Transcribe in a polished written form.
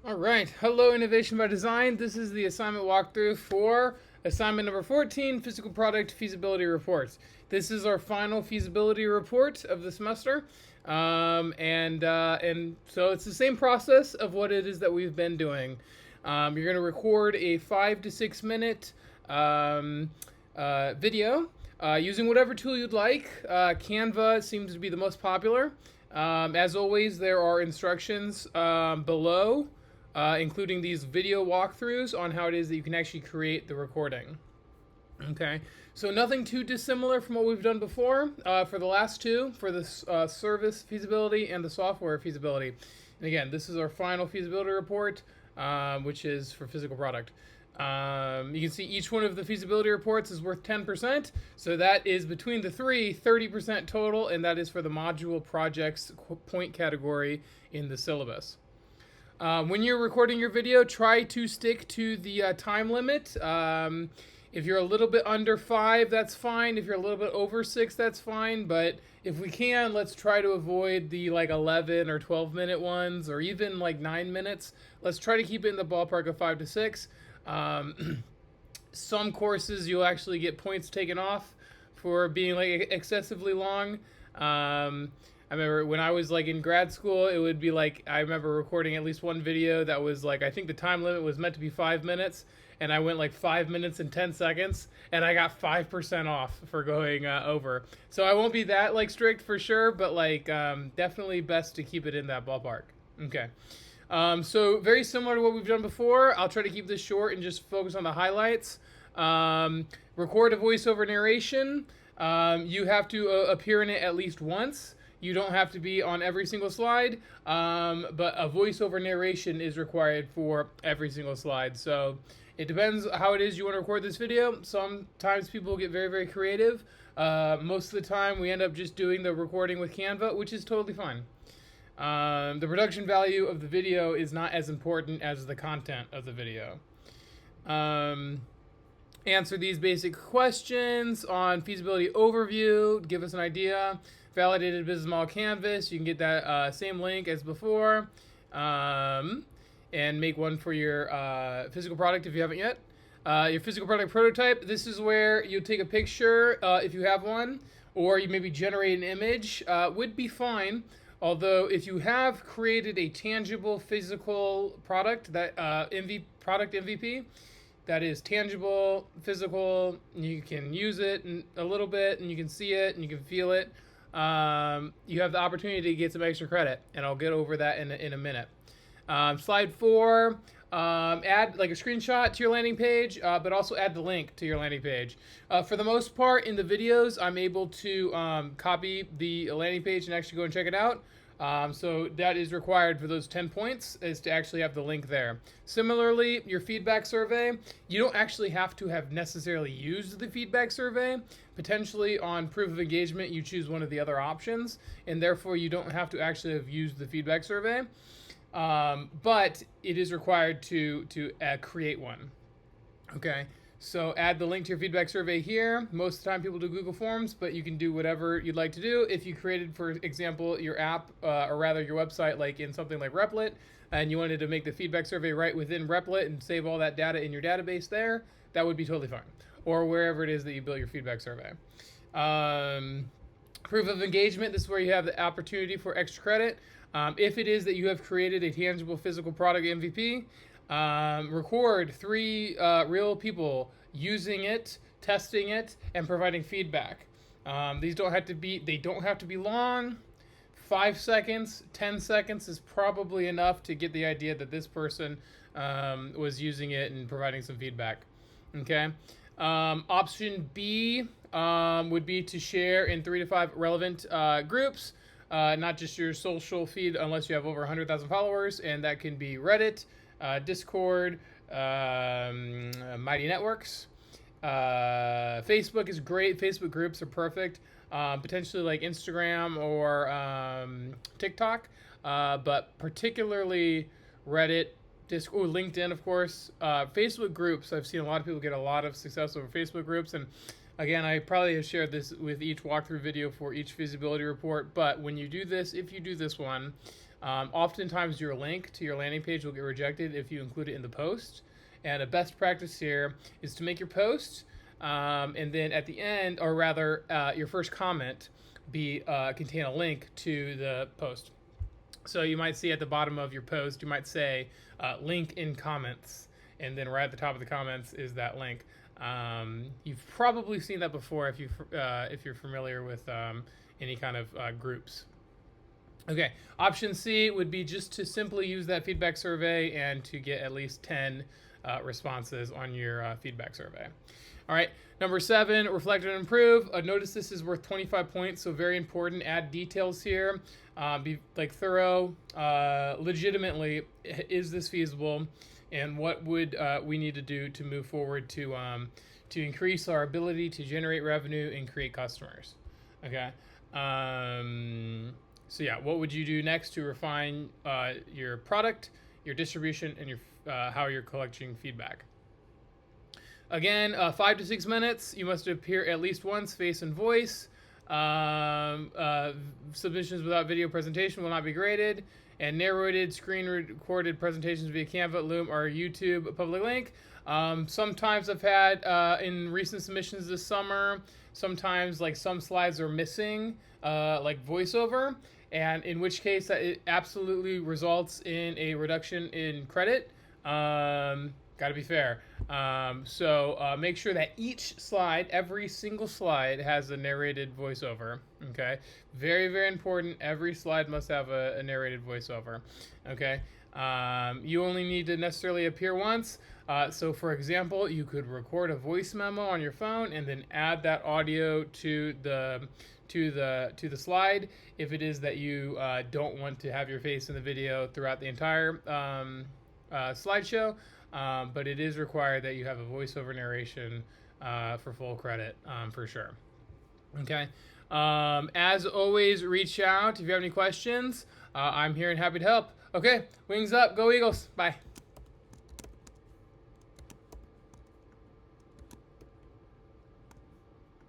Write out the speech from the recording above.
All right, hello Innovation by Design. This is the assignment walkthrough for assignment number 14, Physical Product Feasibility Reports. This is our final feasibility report of the semester. And so it's the same process of what it is that we've been doing. You're going to record a 5 to 6 minute video using whatever tool you'd like. Canva seems to be the most popular. As always, there are instructions below, including these video walkthroughs on how it is that you can actually create the recording. Okay, so nothing too dissimilar from what we've done before for the last two, for the service feasibility and the software feasibility. And again, this is our final feasibility report, which is for physical product. You can see each one of the feasibility reports is worth 10%. So that is between the three, 30% total, and that is for the module projects point category in the syllabus. When you're recording your video, try to stick to the time limit. If you're a little bit under 5, that's fine. If you're a little bit over 6, that's fine. But if we can, let's try to avoid the like 11 or 12 minute ones, or even like 9 minutes. Let's try to keep it in the ballpark of 5 to 6. Some courses you'll actually get points taken off for being like excessively long. I remember when I was like in grad school, it would be like, I remember recording at least one video that was like, I think the time limit was meant to be 5 minutes, and I went like 5 minutes and 10 seconds, and I got 5% off for going over. So I won't be that like strict for sure, but like definitely best to keep it in that ballpark. Okay. So very similar to what we've done before. I'll try to keep this short and just focus on the highlights. Record a voiceover narration. You have to appear in it at least once. You don't have to be on every single slide, but a voiceover narration is required for every single slide. So it depends how it is you want to record this video. Sometimes people get very, very creative. Most of the time we end up just doing the recording with Canva, which is totally fine. The production value of the video is not as important as the content of the video. Answer these basic questions on feasibility overview, give us an idea. Validated business model canvas, you can get that same link as before, and make one for your physical product if you haven't yet. Your physical product prototype, this is where you take a picture if you have one, or you maybe generate an image, would be fine. Although if you have created a tangible physical product, that product MVP, that is tangible, physical, you can use it a little bit, and you can see it, and you can feel it, you have the opportunity to get some extra credit, and I'll get over that in a minute. Slide 4, add like a screenshot to your landing page, but also add the link to your landing page. For the most part, in the videos, I'm able to copy the landing page and actually go and check it out. So that is required for those 10 points, is to actually have the link there. Similarly, your feedback survey, you don't actually have to have necessarily used the feedback survey. Potentially on proof of engagement, you choose one of the other options, and therefore you don't have to actually have used the feedback survey. But it is required to create one. Okay. So add the link to your feedback survey here. Most of the time people do Google Forms, but you can do whatever you'd like to do. If you created, for example, your app, or rather your website, like in something like Replit, and you wanted to make the feedback survey right within Replit and save all that data in your database there, that would be totally fine. Or wherever it is that you built your feedback survey. Proof of engagement, this is where you have the opportunity for extra credit. If it is that you have created a tangible physical product MVP, record 3 real people using it, testing it, and providing feedback. These don't have to be long. 5 seconds, 10 seconds is probably enough to get the idea that this person was using it and providing some feedback. Okay. Option B would be to share in 3 to 5 relevant groups. Not just your social feed unless you have over 100,000 followers, and that can be Reddit, Discord, Mighty Networks. Facebook is great. Facebook groups are perfect. Potentially like Instagram or TikTok, but particularly Reddit, Discord, LinkedIn, of course. Facebook groups, I've seen a lot of people get a lot of success over Facebook groups, and again, I probably have shared this with each walkthrough video for each feasibility report, but when you do this, if you do this one, Oftentimes your link to your landing page will get rejected if you include it in the post. And a best practice here is to make your post, and then at the end, or rather your first comment, contain a link to the post. So you might see at the bottom of your post, you might say link in comments, and then right at the top of the comments is that link. You've probably seen that before if you're familiar with any kind of groups. Okay, option C would be just to simply use that feedback survey and to get at least 10 responses on your feedback survey. All right, number 7, reflect and improve. Notice this is worth 25 points, so very important. Add details here. Be thorough. Legitimately, is this feasible? And what would we need to do to move forward to increase our ability to generate revenue and create customers? Okay. So yeah, what would you do next to refine your product, your distribution, and your how you're collecting feedback? Again, 5 to 6 minutes. You must appear at least once, face and voice. Submissions without video presentation will not be graded. And narrated, screen-recorded presentations via Canva, Loom, or YouTube public link. Sometimes I've had, in recent submissions this summer, sometimes some slides are missing, like voiceover, and in which case it absolutely results in a reduction in credit. Got to be fair. So make sure that each slide, every single slide, has a narrated voiceover. Okay, very, very important. Every slide must have a narrated voiceover. Okay, you only need to necessarily appear once. So, for example, you could record a voice memo on your phone and then add that audio to the slide if it is that you don't want to have your face in the video throughout the entire slideshow. But it is required that you have a voiceover narration for full credit, for sure. Okay. As always, reach out if you have any questions. I'm here and happy to help. Okay, wings up, go Eagles. Bye.